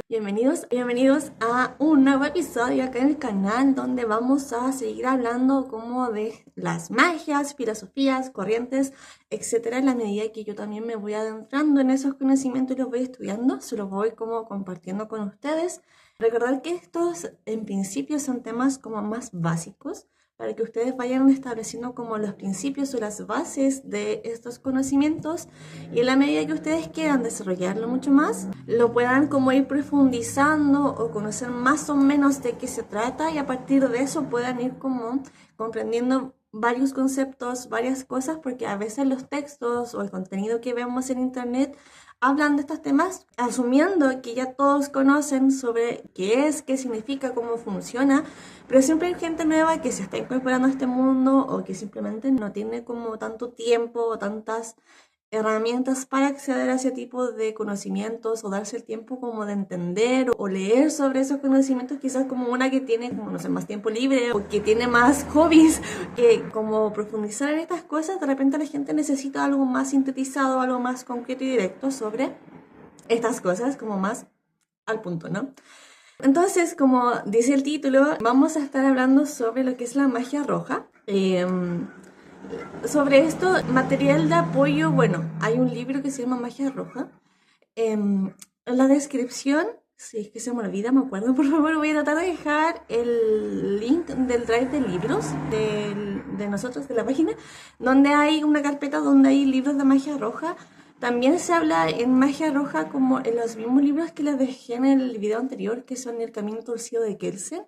Bienvenidos a un nuevo episodio acá en el canal donde vamos a seguir hablando como de las magias, filosofías, corrientes, etcétera, en la medida que yo también me voy adentrando en esos conocimientos y los voy estudiando, se los voy como compartiendo con ustedes. Recordar que estos en principio son temas como más básicos para que ustedes vayan estableciendo como los principios o las bases de estos conocimientos y en la medida que ustedes quieran desarrollarlo mucho más, lo puedan como ir profundizando o conocer más o menos de qué se trata y a partir de eso puedan ir como comprendiendo varios conceptos, varias cosas, porque a veces los textos o el contenido que vemos en internet hablan de estos temas asumiendo que ya todos conocen sobre qué es, qué significa, cómo funciona, pero siempre hay gente nueva que se está incorporando a este mundo o que simplemente no tiene como tanto tiempo o tantas herramientas para acceder a ese tipo de conocimientos o darse el tiempo como de entender o leer sobre esos conocimientos, quizás como una que tiene como no sé, más tiempo libre o que tiene más hobbies, que como profundizar en estas cosas, de repente la gente necesita algo más sintetizado, algo más concreto y directo sobre estas cosas, como más al punto, ¿no? Entonces, como dice el título, vamos a estar hablando sobre lo que es la magia roja. Sobre esto, material de apoyo, bueno, hay un libro que se llama Magia Roja. En la descripción, si es que se me olvida, me acuerdo, por favor, voy a tratar de dejar el link del drive de libros de nosotros, de la página, donde hay una carpeta donde hay libros de magia roja. También se habla en magia roja como en los mismos libros que les dejé en el video anterior, que son El Camino Torcido de Kelsen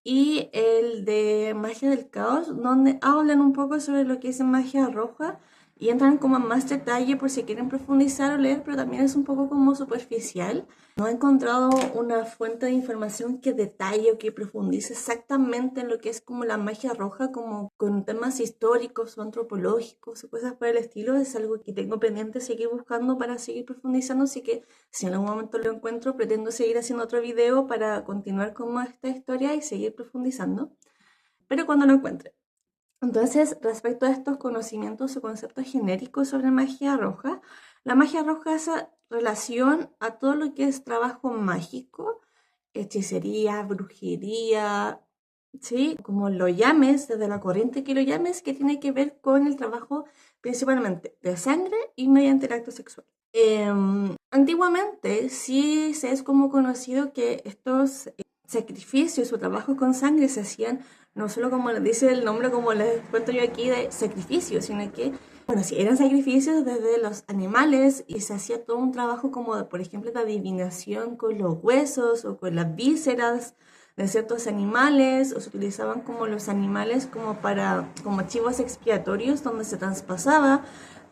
y el de Magia del Caos, donde hablan un poco sobre lo que es magia roja y entran como en más detalle por si quieren profundizar o leer, pero también es un poco como superficial. No he encontrado una fuente de información que detalle o que profundice exactamente en lo que es como la magia roja, como con temas históricos o antropológicos o cosas por el estilo. Es algo que tengo pendiente seguir buscando para seguir profundizando, así que si en algún momento lo encuentro, pretendo seguir haciendo otro video para continuar con esta historia y seguir profundizando, pero cuando lo encuentre. Entonces, respecto a estos conocimientos o conceptos genéricos sobre magia roja, la magia roja hace relación a todo lo que es trabajo mágico, hechicería, brujería, ¿sí? Como lo llames, desde la corriente que lo llames, que tiene que ver con el trabajo principalmente de sangre y mediante el acto sexual. Antiguamente sí se es como conocido que estos sacrificios o trabajos con sangre se hacían no solo como dice el nombre, como les cuento yo aquí, de sacrificios, sino que, bueno, sí, eran sacrificios desde los animales y se hacía todo un trabajo como, por ejemplo, de adivinación con los huesos o con las vísceras de ciertos animales, o se utilizaban como los animales como chivos expiatorios donde se traspasaba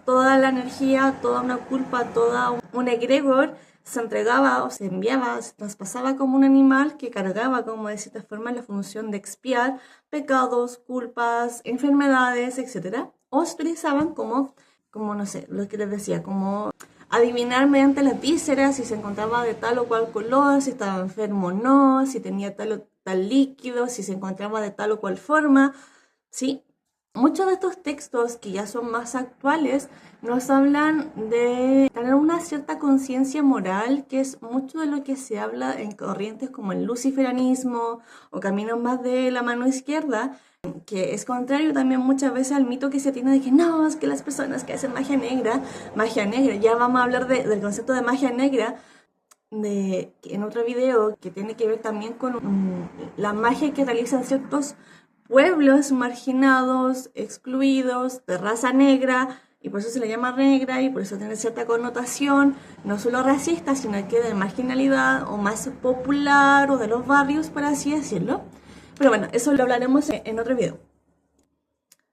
toda la energía, toda una culpa, toda un egregor se entregaba o se enviaba, se traspasaba como un animal que cargaba como de cierta forma la función de expiar pecados, culpas, enfermedades, etc. O se utilizaban como no sé, lo que les decía, como adivinar mediante las vísceras si se encontraba de tal o cual color, si estaba enfermo o no, si tenía tal o tal líquido, si se encontraba de tal o cual forma, ¿sí? Muchos de estos textos que ya son más actuales nos hablan de tener una cierta conciencia moral, que es mucho de lo que se habla en corrientes como el luciferanismo o caminos más de la mano izquierda, que es contrario también muchas veces al mito que se tiene de que no, es que las personas que hacen magia negra, ya vamos a hablar del concepto de magia negra, en otro video que tiene que ver también con la magia que realizan ciertos pueblos marginados, excluidos, de raza negra, y por eso se le llama negra y por eso tiene cierta connotación, no solo racista, sino que de marginalidad o más popular o de los barrios, por así decirlo. Pero bueno, eso lo hablaremos en otro video.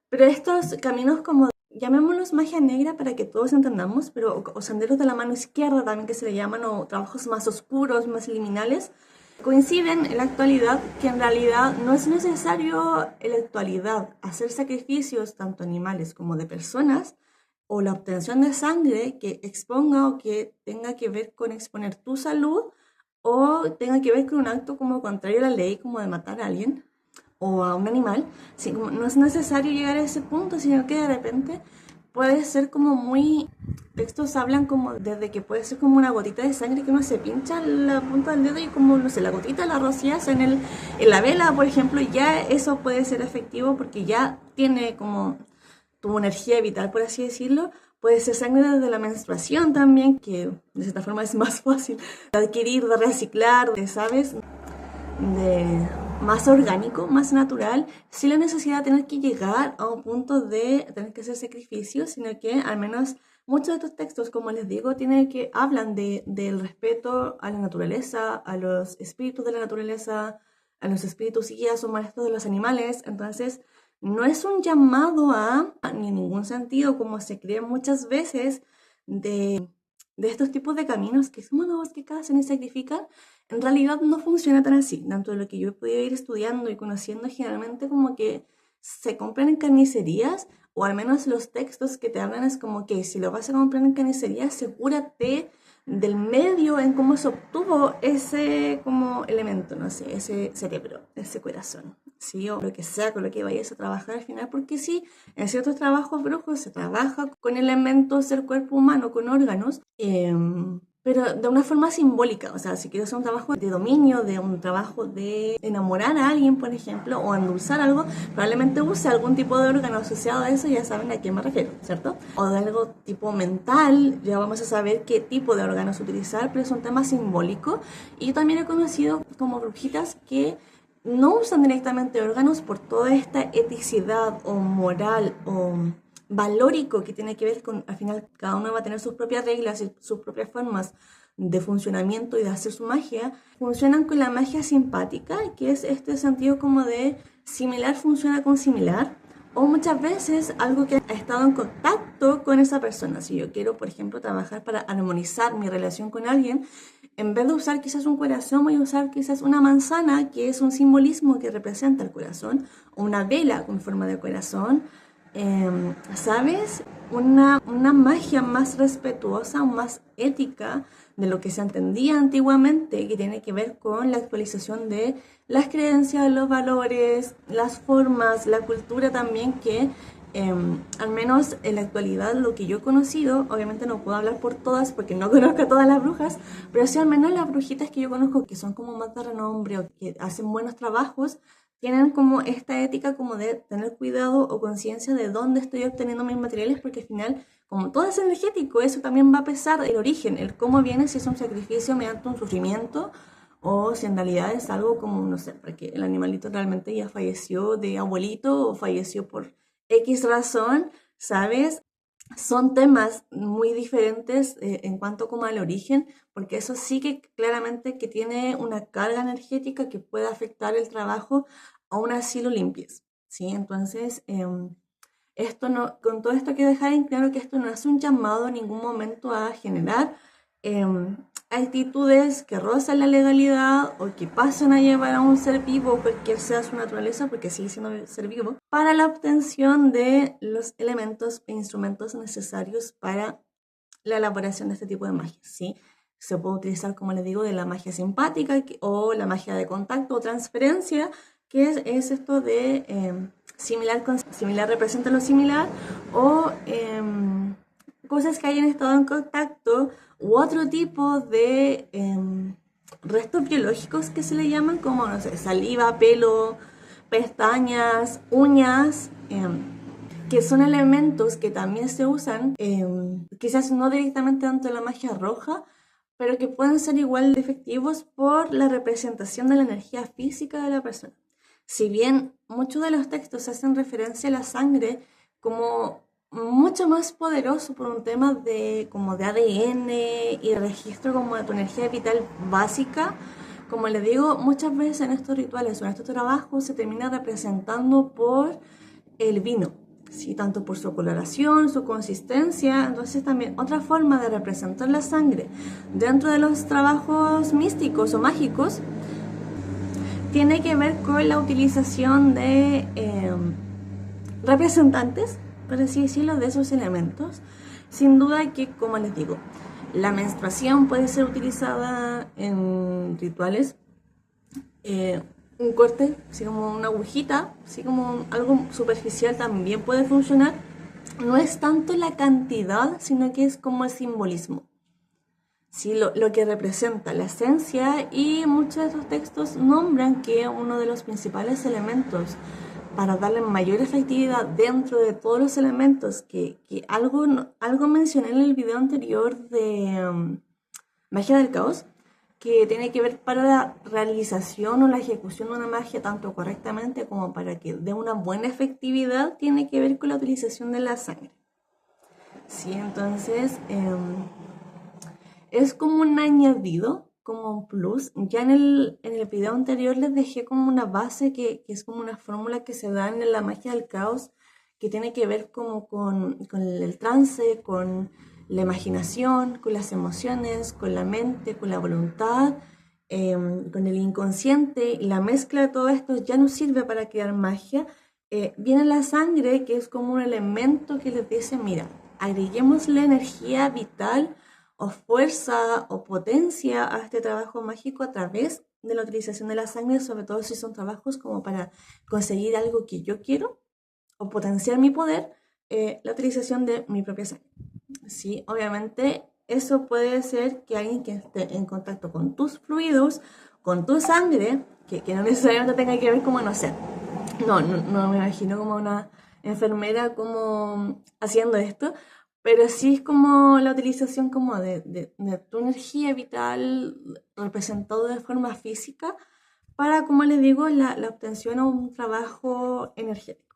Pero estos caminos como, llamémoslos magia negra para que todos entendamos, pero o senderos de la mano izquierda también que se le llaman, o trabajos más oscuros, más liminales, coinciden en la actualidad que en realidad no es necesario en la actualidad hacer sacrificios tanto animales como de personas o la obtención de sangre que exponga o que tenga que ver con exponer tu salud o tenga que ver con un acto como contrario a la ley, como de matar a alguien o a un animal. Sí, no es necesario llegar a ese punto, sino que de repente puede ser como muy... Textos hablan como desde que puede ser como una gotita de sangre que uno se pincha en la punta del dedo y como, no sé, la gotita la rocias en la vela, por ejemplo, y ya eso puede ser efectivo porque ya tiene como tu energía vital, por así decirlo. Puede ser sangre desde la menstruación también, que de cierta forma es más fácil de adquirir, de reciclar, de, ¿sabes? De más orgánico, más natural, sin la necesidad de tener que llegar a un punto de tener que hacer sacrificios, sino que al menos muchos de estos textos, como les digo, hablan del respeto a la naturaleza, a los espíritus de la naturaleza, a los espíritus guías o maestros de los animales. Entonces, no es un llamado ni en ningún sentido, como se cree muchas veces, de estos tipos de caminos que son los que hacen y sacrifican. En realidad no funciona tan así. Tanto de lo que yo he podido ir estudiando y conociendo, generalmente como que se compran en carnicerías, o al menos los textos que te hablan es como que si lo vas a comprar en carnicería, asegúrate del medio en cómo se obtuvo ese como elemento, no sé, ese cerebro, ese corazón, ¿sí? O lo que sea con lo que vayas a trabajar al final, porque sí, en ciertos trabajos brujos se trabaja con elementos del cuerpo humano, con órganos, pero de una forma simbólica. O sea, si quieres hacer un trabajo de dominio, de un trabajo de enamorar a alguien, por ejemplo, o endulzar algo, probablemente use algún tipo de órgano asociado a eso, ya saben a qué me refiero, ¿cierto? O de algo tipo mental, ya vamos a saber qué tipo de órganos utilizar, pero es un tema simbólico. Y yo también he conocido como brujitas que no usan directamente órganos por toda esta eticidad o moral o valórico que tiene que ver con, al final, cada uno va a tener sus propias reglas y sus propias formas de funcionamiento y de hacer su magia. Funcionan con la magia simpática, que es este sentido como de similar funciona con similar, o muchas veces algo que ha estado en contacto con esa persona. Si yo quiero, por ejemplo, trabajar para armonizar mi relación con alguien, en vez de usar quizás un corazón, voy a usar quizás una manzana, que es un simbolismo que representa el corazón, o una vela con forma de corazón. ¿Sabes? Una magia más respetuosa o más ética de lo que se entendía antiguamente, que tiene que ver con la actualización de las creencias, los valores, las formas, la cultura también, que al menos en la actualidad lo que yo he conocido, obviamente no puedo hablar por todas porque no conozco a todas las brujas, pero sí al menos las brujitas que yo conozco que son como más de renombre o que hacen buenos trabajos, tienen como esta ética como de tener cuidado o conciencia de dónde estoy obteniendo mis materiales, porque al final, como todo es energético, eso también va a pesar el origen, el cómo viene, si es un sacrificio mediante un sufrimiento o si en realidad es algo como, no sé, porque el animalito realmente ya falleció de abuelito o falleció por X razón, ¿sabes? Son temas muy diferentes en cuanto como al origen, porque eso sí que claramente que tiene una carga energética que puede afectar el trabajo, aún así lo limpies, ¿sí? Entonces, esto no, con todo esto hay que dejar en claro que esto no es un llamado en ningún momento a generar actitudes que rozan la legalidad o que pasan a llevar a un ser vivo, cualquier sea su naturaleza, porque sigue siendo ser vivo, para la obtención de los elementos e instrumentos necesarios para la elaboración de este tipo de magia, ¿sí? Se puede utilizar, como les digo, de la magia simpática o la magia de contacto o transferencia, que es esto de similar con similar representa lo similar, o cosas que hayan estado en contacto, u otro tipo de restos biológicos que se le llaman, como, no sé, saliva, pelo, pestañas, uñas, que son elementos que también se usan, quizás no directamente dentro de la magia roja, pero que pueden ser igual de efectivos por la representación de la energía física de la persona. Si bien muchos de los textos hacen referencia a la sangre como mucho más poderoso por un tema de, como de ADN y registro como de tu energía vital básica, como les digo, muchas veces en estos rituales o en estos trabajos se termina representando por el vino, ¿sí? Tanto por su coloración, su consistencia. Entonces también otra forma de representar la sangre dentro de los trabajos místicos o mágicos tiene que ver con la utilización de representantes, por así decirlo, de esos elementos. Sin duda que, como les digo, la menstruación puede ser utilizada en rituales, un corte, así como una agujita, así como algo superficial también puede funcionar. no es tanto la cantidad, sino que es como el simbolismo. Sí, lo que representa la esencia, y muchos de estos textos nombran que uno de los principales elementos para darle mayor efectividad dentro de todos los elementos que algo mencioné en el video anterior de magia del caos, que tiene que ver para la realización o la ejecución de una magia tanto correctamente como para que dé una buena efectividad, tiene que ver con la utilización de la sangre. Sí, entonces es como un añadido, como un plus. Ya en el video anterior les dejé como una base que es como una fórmula que se da en la magia del caos, que tiene que ver como con el trance, con la imaginación, con las emociones, con la mente, con la voluntad, con el inconsciente. Y la mezcla de todo esto ya no sirve para crear magia. Viene la sangre, que es como un elemento que les dice, mira, agreguemos la energía vital o fuerza o potencia a este trabajo mágico a través de la utilización de la sangre, sobre todo si son trabajos como para conseguir algo que yo quiero o potenciar mi poder, la utilización de mi propia sangre. Sí, obviamente eso puede ser que alguien que esté en contacto con tus fluidos, con tu sangre, que no necesariamente tenga que ver como, no sé, no me imagino como una enfermera como haciendo esto, pero sí es como la utilización como de tu energía vital representado de forma física para, como les digo, la obtención o un trabajo energético.